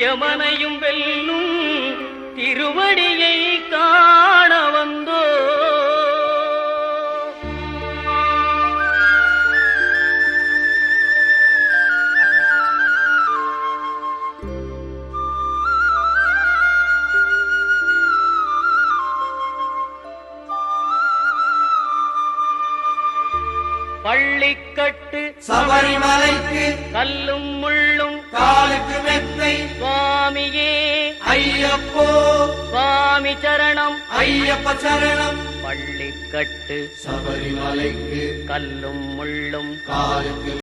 யமனையும் வெல்லும் திருவடியை காண வந்தோ. பள்ளிக்கட்டு சபரிமலைக்கு கல்லும் முள்ளும் காலுக்கு மெத்தை சுவாமியே ஐயப்போ சுவாமி சரணம் ஐயப்ப சரணம். பள்ளிக்கட்டு சபரிமலைக்கு கல்லும் முள்ளும் காலுக்கு